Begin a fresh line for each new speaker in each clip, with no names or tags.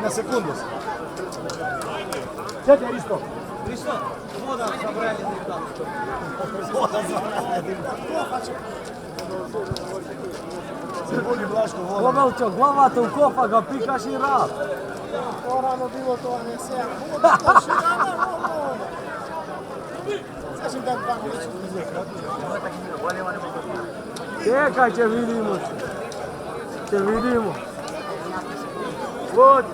Na sekundu. Čekaj, Risto.
Risto, voda za branje dribla.
Voda za branje dribla. Se budi Blaško voda.
Komelčo, glavate u kofa, ga pikaš i rad.
To rano bilo, to vam je sve. To še rano, Sad ćem dati 2 minuta.
Čekaj, će vidimo. Će vidimo. Vod.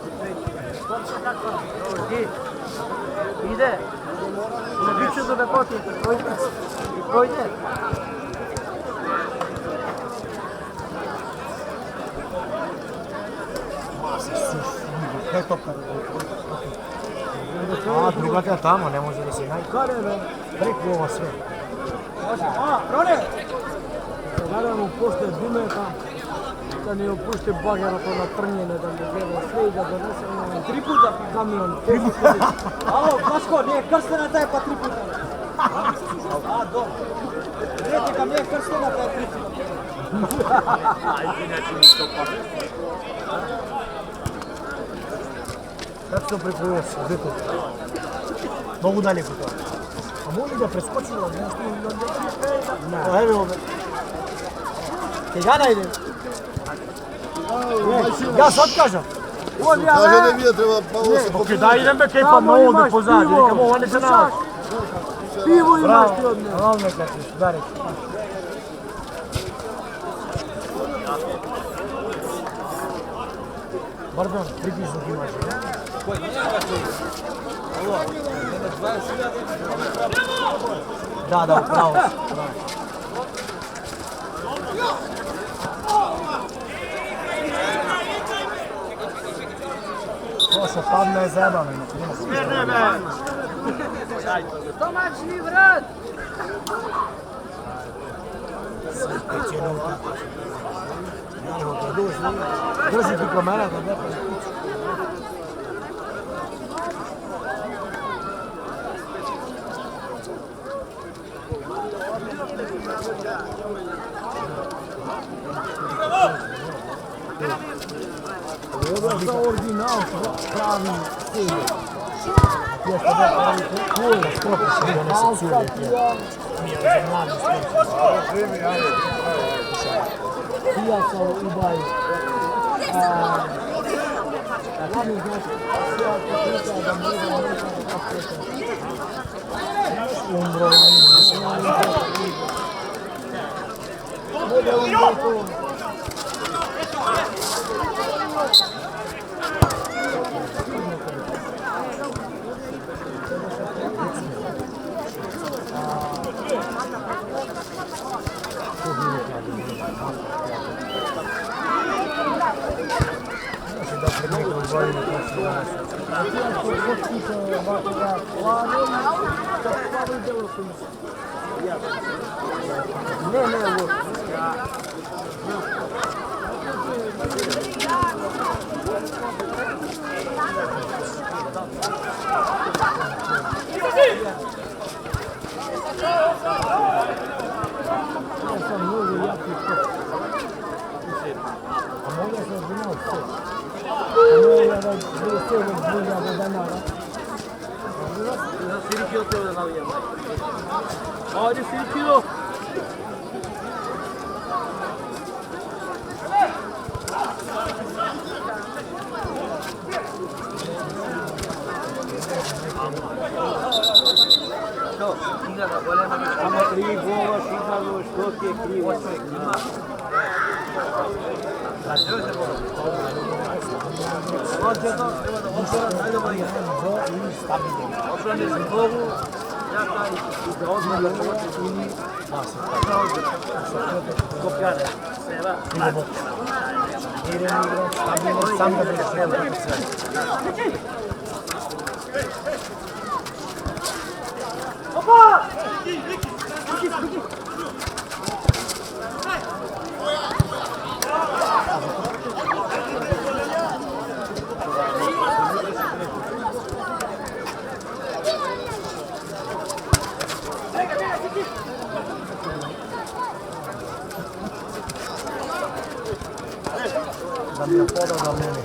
Ide. Ne biće da ne potije. Pojde.
Kaj je topka? A, drugata je tamo, ne može da se najkare, preko ovo sve.
Rone! Kada mu pušte Dumeka, da ni opušte bagera to na trnjene, da mi gleda sve i da donese ono 3 puta kamion. Alo, Blaško, nije krstena taj pa 3 puta. A, dobro. Vidite kam nije krstena pa je 3 puta.
Inače mi to pa.
Kako se to preko ovo sve, gdje to? Mogu dalje kod toga. A može da preskočilo nešto ili da... Evo ovdje. Tegana ide. Ja sad kažem.
Kaže da mi je treba pa ovo se
Ok, da idem be kaj pa na ovdje pozadnje, nekamo ovo ne se nađe.
Pivo imaš ti od mene.
Bravo, neka ćeš, da reći. Pardon, pripisnog imaš.
Koji nije ga čuo? Ovo, nema 20.000.
Da, upravo. Ko se padne je zebano.
Ne,
Domaćni vrat!
Peće nutra. Evo ga duži. Drži ti kamera da ne pa kuću. Ovo je za original, pravi stil. Jeste da pravi cool, profesionalno da se curi. Nije za mladi stil. Pijaca u Baju. Lani znači, sjaka pita da možda nekada kapeta. Umbro, bude umbro to.
Hadi Silkilo. Ama krivo, sigurno što ti je krivo.
Da mi je podao da meni.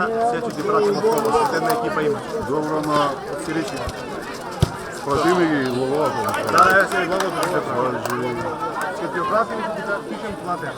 Все ті працюємо в системна екіпа ім'я. Добро на Сиричі. Противник і голова.
Зараз я голову дуже Скільки пікем плати.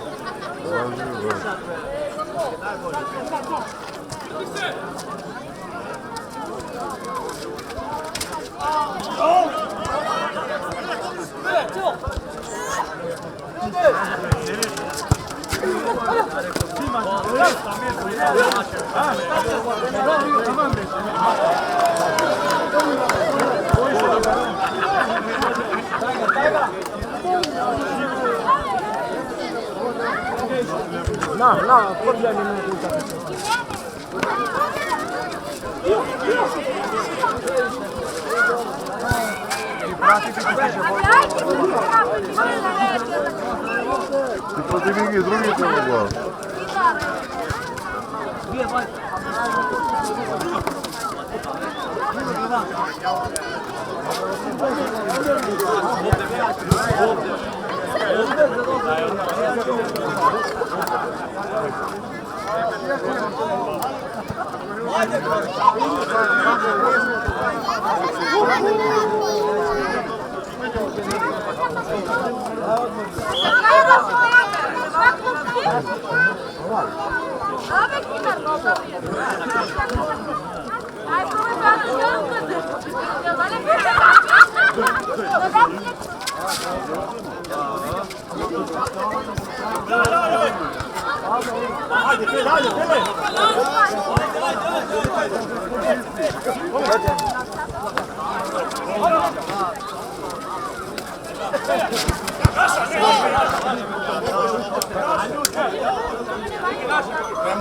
Na, podjeni me utakmicu.
Ти проти них другий це була.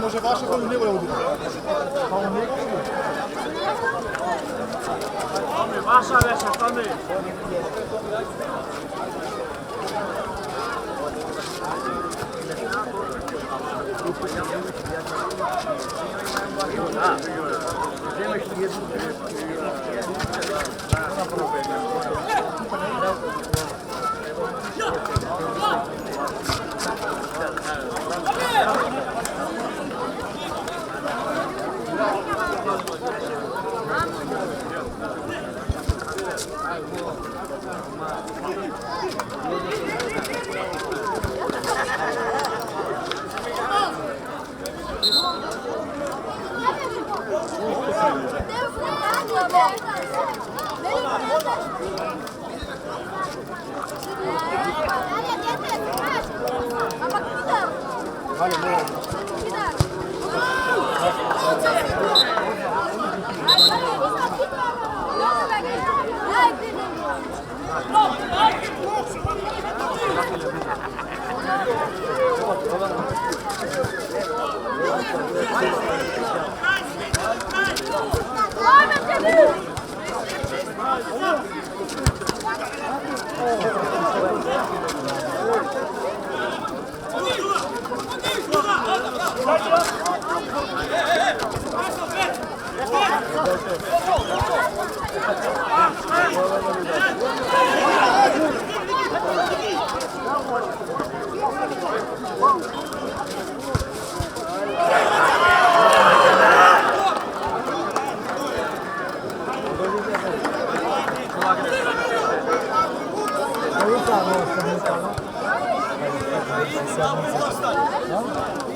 Може вашого не виводити.
Ваша веча, пани.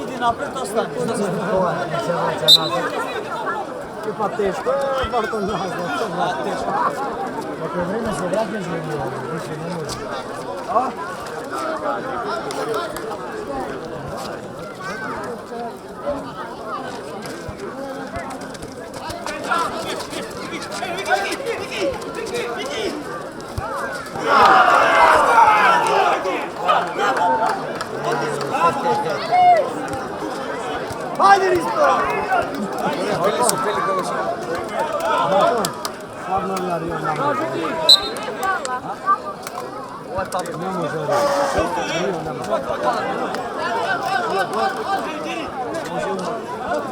Idi naprijed, ostani.
I pa teško je, bar to nazva, što je teško.
Ako je vreme se vratne želio, više ne može.
Hajde Risto! Hladno nario nam. Ne može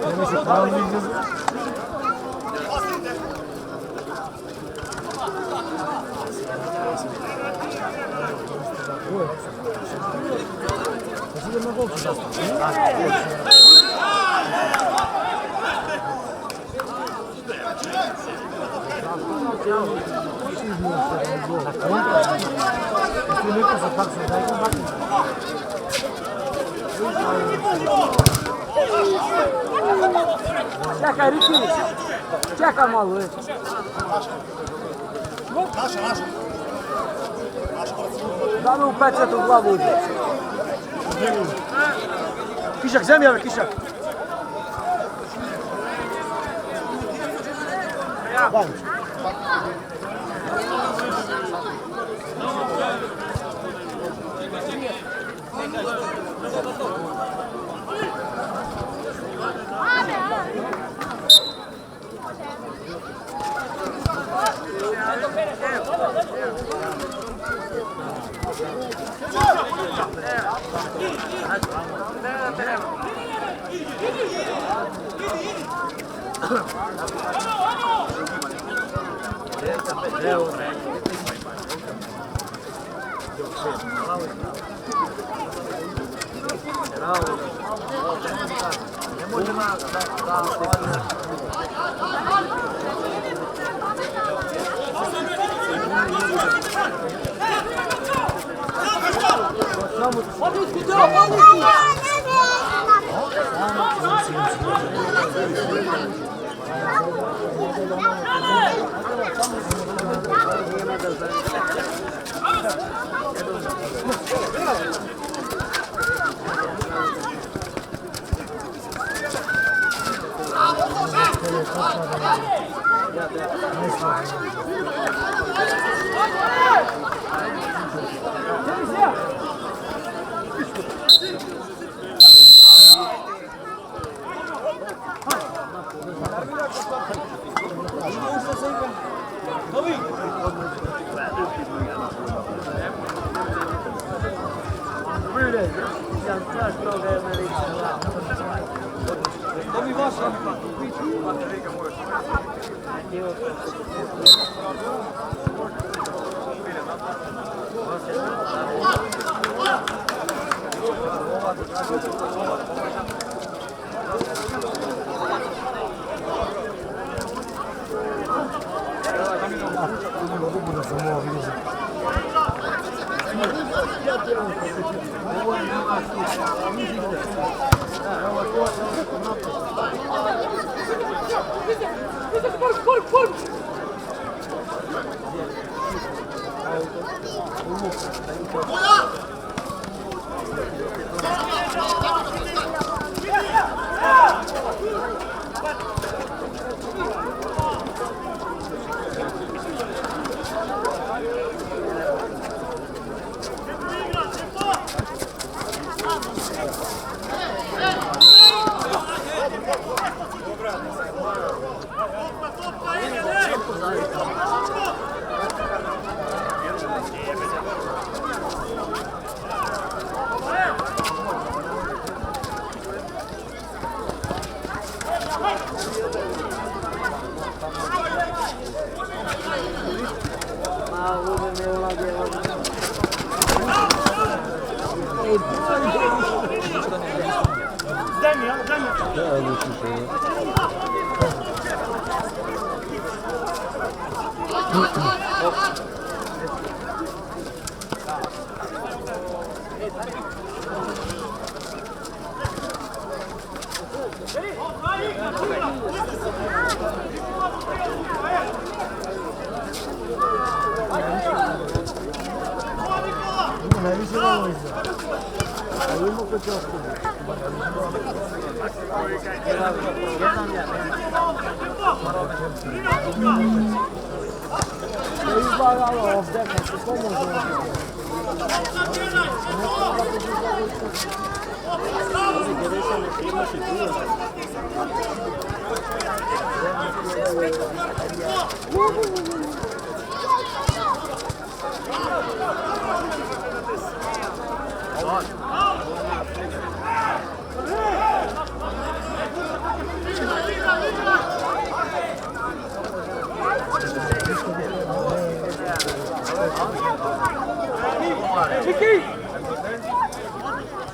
Ne može pravno izgleda. Pa si da na golcu zastavi.
Čekaj, Riki! Čekaj malo, već. Da mi u pečet u glavu uđe. Kišak, zemlja, Kišak!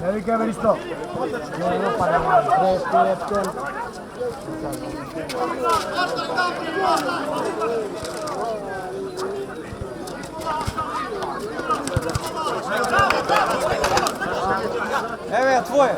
Devi che aver visto? Non parla male.
Твоє.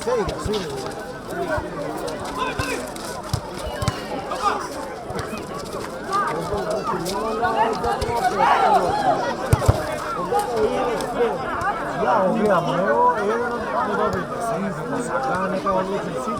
Sve igra, sve igra. Ja gledam, evo, jedan od dobrih da se izgleda, sada neka odlučen sitno.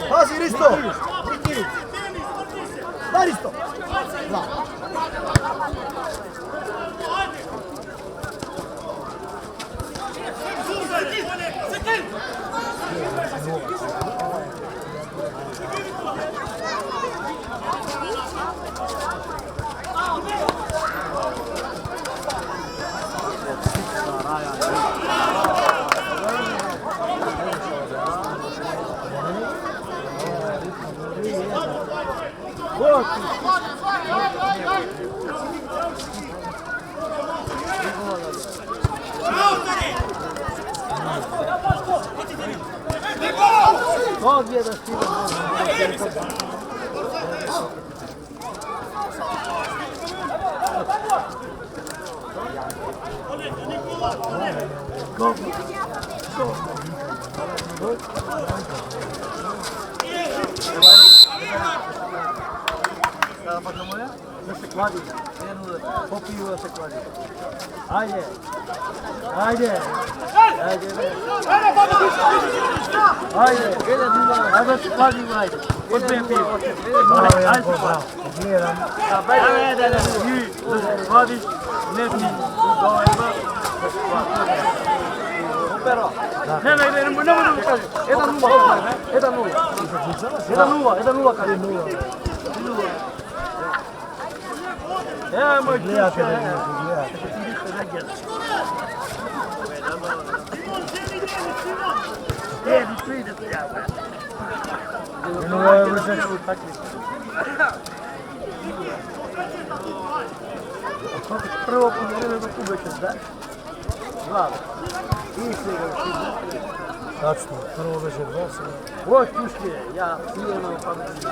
Pazi, Risto! Daj, Risto! Ovdje da stigamo. Sada pa moja? Da se kladi. Popiju da se kladi. Ajde. Ajde. Ajde. Ajde. Ajde da se kladi, ajde. Od dve pive. Ajde. Gledam. Ajde. Kladiš. Ne ti. Pero. Ne, ne budemo kažem. 1-0. 1-0 kaže. 1-0. Ja, moj gledate, prvo povreme do Kubeća, da? Dva. Tačno, prvo veže 2. Ovo je puške, ja pijeno pametno.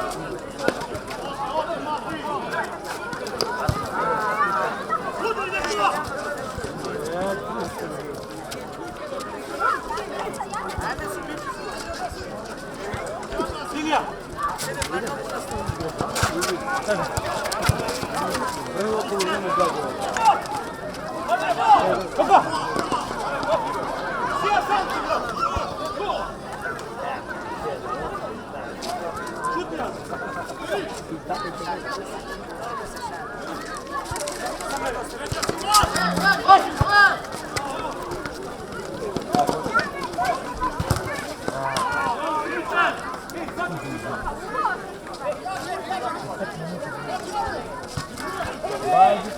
Silja! Prvo povreme Blagoja. Opa! Sija sam ti, bro! Šuti nas!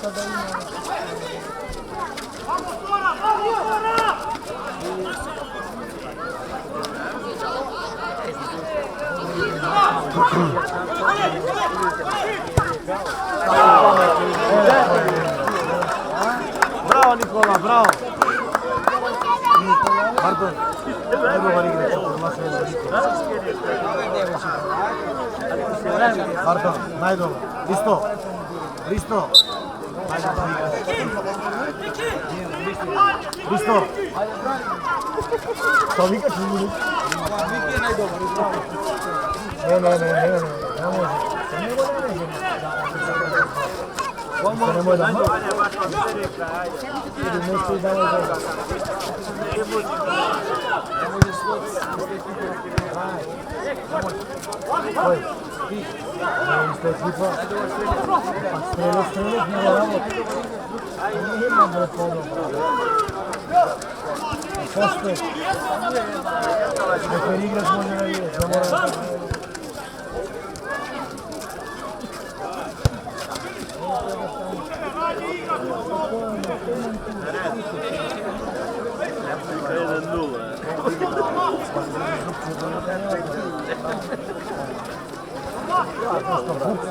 šansa da ima.
Bravo Nikola, bravo! Pardon, najdobar igrač, pardon, najdobar, Risto,
Što vikaš u ljudi?
Viki je najdobar,
Ne može. Nemoj da može. Nešto i damo za...
ne može sloti s
Oj, ti. Ne, isto ekipa. Strelet, ne moramo. Ne ima bre podom. Postoje. Refer igrač može da igrač, ne mora da...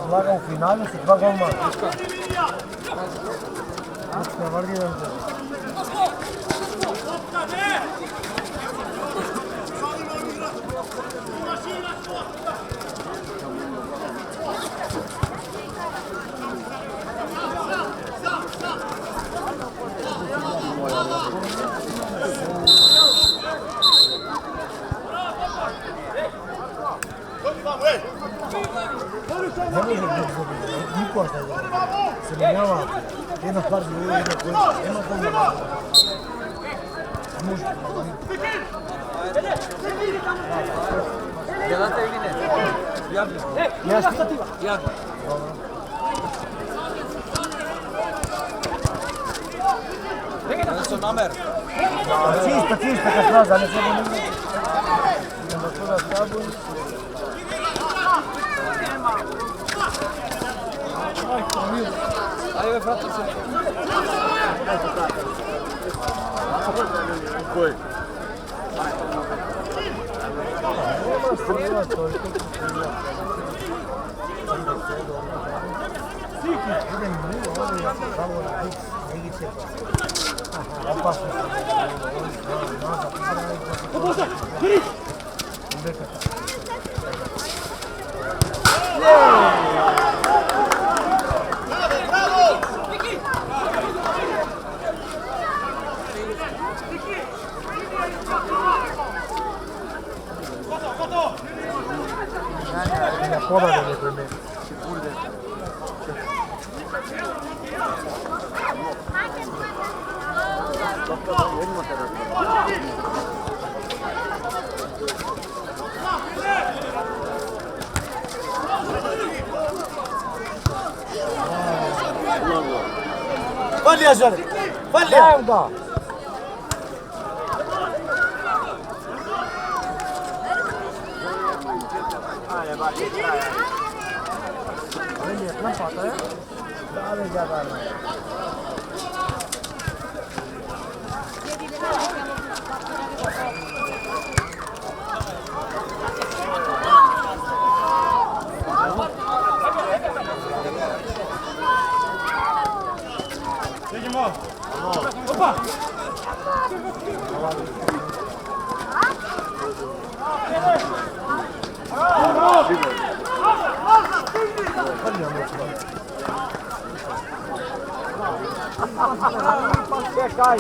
Vlaga u finalu su dva golmana. Ne vardiram se. Ne može niko ostaje. Se menjava jedna par ljudi na koji nema pomoć. Može.
Gledate ili ne? Javno. Javno. Nelson Namer.
Čista kad slaza, ne treba ne. Idemo toga stabu.
Ajde, vratim se.
Koji?
Nema strela, to je to strela. Idem drugo, ovo je pravo na X, Igice. Opasno se. Nazad, Giri! Poda da ne preme.
Valja žele! Valja!
Dajem ga! Vedi, è lampata, Dale già, dale.
Opa!
Čekaj!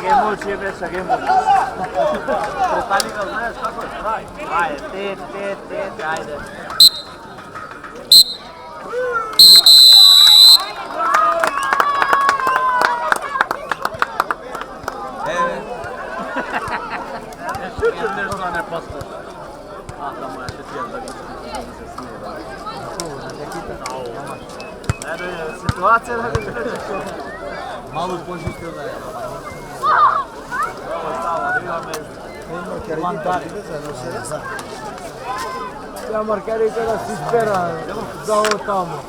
Chegamos, Chive, chegamos. Totalika, znaš kako je straj. Ajde, te, ajde. Šućem nešto ne posluša. A, da moja šećija da se smije. Situacija da ga šećeš. Malo požište da je. Ja, Marcari, teraz si spera da ovo tamo.